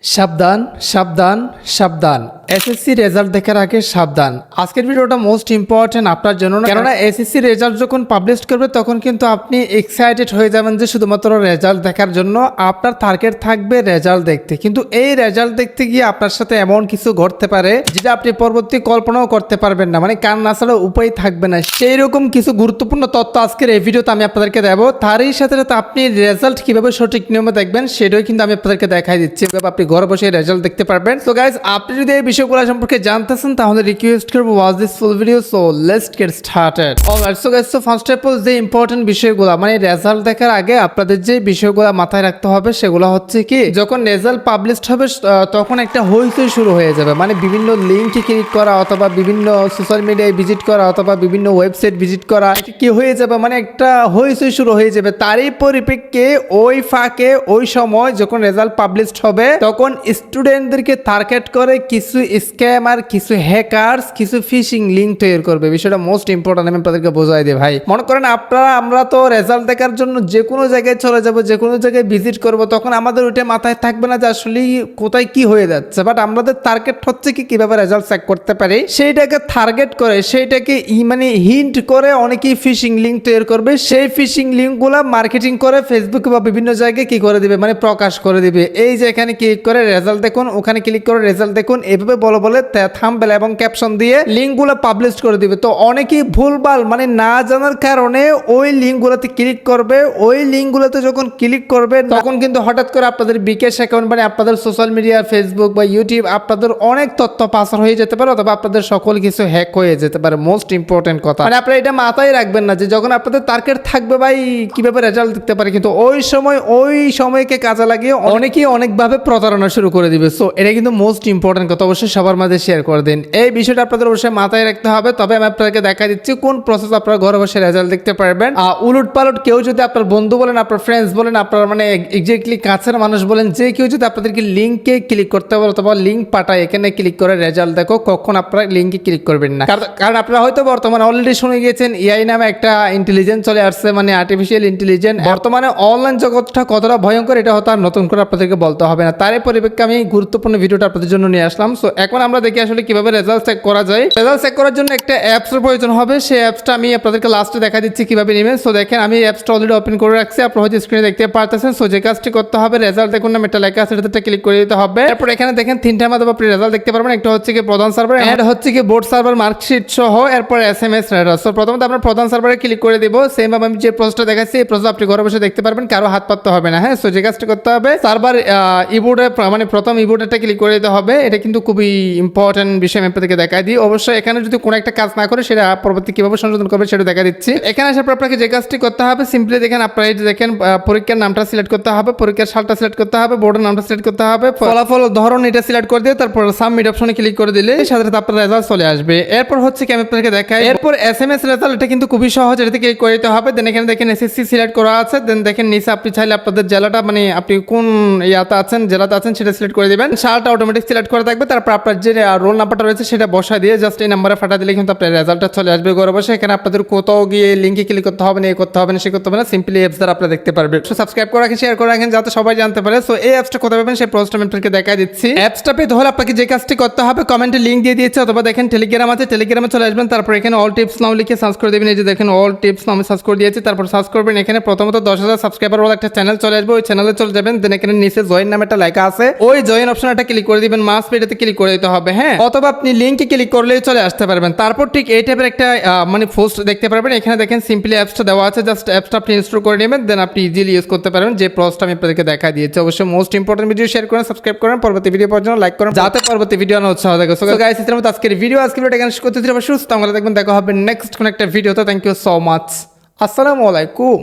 সাবধান সাবধান সাবধান এসএসসি রেজাল্ট দেখার আগে সাবধান। আজকের ভিডিওটা মোস্ট ইম্পর্টেন্ট আপনার জন্য, কেননা এসএসসি রেজাল্ট যখন পাবলিশ করবে তখন কিন্তু আপনি এক্সাইটেড হয়ে যাবেন যে শুধুমাত্র রেজাল্ট দেখার জন্য। আপনার টার্গেট থাকবে রেজাল্ট দেখতে, কিন্তু এই রেজাল্ট দেখতে গিয়ে আপনার সাথে এমন কিছু ঘটতে পারে যেটা আপনি পরবর্তী কল্পনাও করতে পারবেন না, মানে কান না ছাড়া উপায় থাকবে না। সেই রকম কিছু গুরুত্বপূর্ণ তথ্য আজকের এই ভিডিওতে আমি আপনাদেরকে দেবো। তারই সাথে সাথে আপনি রেজাল্ট কিভাবে সঠিক নিয়মে দেখবেন সেটাই কিন্তু আমি আপনাদেরকে দেখাই দিচ্ছি, আপনি ঘরে বসে রেজাল্ট দেখতে পারবেন। সো গাইস, আপনি যদি এই বিষয়গুলো সম্পর্কে জানতে চান তাহলে রিকোয়েস্ট করব watch this full video. So let's get started. Alright, so guys, so first of all যে ইম্পর্টেন্ট বিষয়গুলো, মানে রেজাল্ট দেখার আগে আপনাদের যে বিষয়গুলো মাথায় রাখতে হবে সেগুলো হচ্ছে কি, যখন রেজাল্ট পাবলিশড হবে তখন একটা হইচই শুরু হয়ে যাবে, মানে বিভিন্ন লিঙ্কে ক্লিক করা অথবা বিভিন্ন সোশ্যাল মিডিয়ায় ভিজিট করা অথবা বিভিন্ন ওয়েবসাইট ভিজিট করা কি হয়ে যাবে, মানে একটা হইচই শুরু হয়ে যাবে। তারই পরিপ্রেক্ষিতে ওই ফাঁকে ওই সময় যখন রেজাল্ট পাবলিশড হবে তখন স্টুডেন্টদেরকে টার্গেট করে কিছু স্ক্যামার, কিছু হ্যাকার্স, কিছু ফিশিং লিঙ্ক তৈরি করবে। বিষয়টা মোস্ট ইম্পর্টেন্ট, আমি আপনাদেরকে বোঝাই দিই ভাই। মনে করেন আমরা তো রেজাল্ট দেখার জন্য যে কোনো জায়গায় চলে যাব, যে কোনো জায়গায় ভিজিট করব, তখন আমাদের ওইটা মাথায় থাকবে না যে আসলে কোথায় কি হয়ে যাচ্ছে, বাট আমাদের টার্গেট হচ্ছে কি কিভাবে রেজাল্ট চেক করতে পারি সেইটাকে টার্গেট করে, সেইটাকে মানে হিন্ট করে অনেকেই ফিশিং লিঙ্ক তৈরি করবে। সেই ফিশিং লিঙ্কগুলো মার্কেটিং করে ফেসবুকে বা বিভিন্ন জায়গায় কি করে দিবে, মানে প্রকাশ করে দিবে। এই যে এখানে ক্লিক করে রেজাল্ট দেখুন, ওখানে ক্লিক করে রেজাল্ট দেখুন, এভাবে বলে থাম্বনেল এবং ক্যাপশন দিয়ে লিঙ্কগুলো পাবলিশ করে দিবে। তো অনেকেই ভুলভাল, মানে না জানার কারণে ওই লিঙ্কগুলোতে ক্লিক করবে। ওই লিঙ্কগুলোতে যখন ক্লিক করবে তখন কিন্তু হঠাৎ করে আপনাদের বিকাশ অ্যাকাউন্ট, মানে আপনাদের সোশ্যাল মিডিয়া, ফেসবুক বা ইউটিউব, আপনাদের অনেক তথ্য পাচার হয়ে যেতে পারে অথবা আপনাদের সকল কিছু হ্যাক হয়ে যেতে পারে। মোস্ট ইম্পর্টেন্ট কথা, মানে আপনারা এটা মাথায় রাখবেন না যে যখন আপনাদের টার্গেট থাকবে ভাই কিভাবে রেজাল্ট দেখতে পারে, কিন্তু ওই সময়কে কাজে লাগিয়ে অনেকেই অনেকভাবে প্রতারণা শুরু করে দিবে। সো এটা কিন্তু মোস্ট ইম্পর্টেন্ট কথা, অবশ্যই সবার মাঝে শেয়ার করে দিন। এই বিষয়টা আপনাদের অবশ্যই মাথায় রাখতে হবে। তবে আমি আপনাদেরকে দেখা দিচ্ছি কোন প্রসেস আপনারা ঘরে বসে রেজাল্ট দেখতে পারবেন। উলট পালট কেউ যদি আপনার বন্ধু বলেন, আপনার ফ্রেন্ডস বলেন, আপনার মানে এক্স্যাক্টলি কাছের মানুষ বলেন, যে কেউ যদি আপনাদেরকে লিঙ্কে ক্লিক করতে বলে অথবা লিঙ্ক পাঠায় এখানে ক্লিক করে রেজাল্ট দেখো, কখন আপনারা লিঙ্কে ক্লিক করবেন না। কারণ আপনারা হয়তো বর্তমানে অলরেডি শুনে গিয়েছেন এআই নামে একটা ইন্টেলিজেন্স চলে আসছে, মানে আর্টিফিশিয়াল ইন্টেলিজেন্স। বর্তমানে অনলাইন জগৎটা কতটা ভয়ঙ্কর এটা হয়তো আর নতুন করে আপনাদেরকে বলতে হবে না। তারই পরিপ্রেক্ষিতে আমি গুরুত্বপূর্ণ ভিডিওটা আপনাদের জন্য নিয়ে আসলাম। সো এখন আমরা দেখি আসলে কিভাবে রেজাল্ট চেক করা যায়। রেজাল্ট চেক করার জন্য একটা অ্যাপসের প্রয়োজন হবে। সেই অ্যাপসটা আমি আপনাদেরকে লাস্টে দেখা দিচ্ছি কিভাবে নেবেন। সো দেখেন আমি অ্যাপসটা অলরেডি ওপেন করে রাখছি, আপনারা হয়তো স্ক্রিনে দেখতে পারতেছেন। সো যে কাজটি করতে হবে, রেজাল্ট দেখুন নামে একটা লেখা আছে, সেটাতে ক্লিক করে দিতে হবে। এরপর এখানে দেখেন তিনটার মাধ্যমে আপনি রেজাল্ট দেখতে পারবেন। একটা হচ্ছে কি প্রধান সার্ভার, এন্ড হচ্ছে কি বোর্ড সার্ভার মার্কশিট সহ, এরপর এসএমএস রেডার। সো প্রথমত আমরা প্রধান সার্ভারে ক্লিক করে দিব। সেম আমি যে প্রসেসটা দেখাচ্ছি এই প্রসেস আপনি ঘরে বসে দেখতে পারবেন, কারো হাত পাততে হবে না। হ্যাঁ, সো যে কাজটি করতে হবে, সার্ভার ইবোর্ডে মানে প্রথম ইবোর্ডটা ক্লিক করে দিতে হবে। এটা কিন্তু খুবই ইম্পর্টেন্ট বিষয়, আমি আপনাদেরকে দেখাই দিই। অবশ্যই এখানে যদি কোনো একটা কাজ না করে সেটা পরবর্তী কিভাবে সংশোধন করবে সেটা দেখা দিচ্ছি। এখানে আসার পর আপনাকে যে কাজটি করতে হবে, সিম্পলি দেখেন আপনারা এই যে দেখেন পরীক্ষার নামটা সিলেক্ট করতে হবে, পরীক্ষার সালটা সিলেক্ট করতে হবে, বোর্ডের নামটা সিলেক্ট করতে হবে, ফলাফল ধরন এটা সিলেক্ট করে দিয়ে তারপর সাবমিট অপশনে ক্লিক করে দিলে সাথে সাথে আপনার রেজাল্ট চলে আসবে। এরপর হচ্ছে কি আমি আপনাদেরকে দেখাই, এরপর এসএমএস রেজাল্ট, এটা কিন্তু খুবই সহজ, এটাতে ক্লিক করে দিতে হবে। দেন এখানে দেখেন এসএসসি সিলেক্ট করা আছে। দেন দেখেন নিচে আপনি চাইলে আপনাদের জেলাটা, মানে আপনি কোন ইয়াতে আছেন, জেলাতে আছেন সেটা সিলেক্ট করে দিবেন। সালটা অটোমেটিক সিলেক্ট করে থাকবে। তারপর আপনার যে রোল নাম্বারটা রয়েছে সেটা বসা দিয়ে জাস্ট এই নাম্বারে ফাটা দিলে কিন্তু আপনার রেজাল্টটা চলে আসবে ঘরে বসে। এখানে আপনাদের কোথাও গিয়ে লিঙ্কে ক্লিক করতে হবে না, এ করতে হবে না, সে করতে হবে না, সিম্পলি অ্যাপস দ্বারা আপনারা দেখতে পারবেন। সো সাবস্ক্রাইব করে রাখেন, শেয়ার করে রাখেন যাতে সবাই জানতে পারে। সো এই অ্যাপসটা কোথায় পাবেন সেই প্রসেসটা আমি আপনাদেরকে দেখাই দিচ্ছি। অ্যাপসটা পেতে হলে আপনাকে যে কাজটি করতে হবে, কমেন্টে লিঙ্ক দিয়ে দিয়েছে, অথবা দেখেন টেলিগ্রাম আছে, টেলিগ্রামে চলে আসবেন। তারপর এখানে অল টিপস নাও লিখে সার্চ করে দেবেন। এই যে দেখেন অল টিপস নামে সার্চ করে দিয়েছে। তারপর সার্চ করবেন, এখানে প্রথমত 10,000 সাবস্ক্রাইবার ওয়ালা একটা চ্যানেল চলে আসবে, ওই চ্যানেলে চলে যাবেন। দেন এখানে নিচে জয়েন নামে একটা লেখা আছে, ওই জয়েন অপশনটা ক্লিক করে দিবেন, মাস পেটাতে ক্লিক করে দিতে হবে। হ্যাঁ, অথবা আপনি লিঙ্কে ক্লিক করলেই চলে আসতে পারবেন। তারপর ঠিক এই টাইপের একটা মানে পোস্ট দেখতে পারবেন। এখানে দেখেন সিম্পলি অ্যাপসটা দেওয়া আছে, জাস্ট অ্যাপসটা আপনি ইনস্টল করে নেবেন। দেন আপনি ইজিলি ইউজ করতে পারবেন, যে প্রসেসটা আমি আপনাদেরকে দেখা দিয়েছি। অবশ্যই মোস্ট ইম্পর্টেন্ট ভিডিও শেয়ার করেন, সাবস্ক্রাইব করেন, পরবর্তী ভিডিও পাওয়ার জন্য লাইক করেন, যাতে পরবর্তী ভিডিও না উৎসাহ থাকে। সো গাইস, এই ছিল আজকের ভিডিও। আজকের ভিডিওটা এখানে শেষ করতে দিচ্ছি। সুস্থ আমরা দেখবেন, দেখা হবে নেক্সট কোন একটা ভিডিওতে। Thank you so much. আসসালামু আলাইকুম।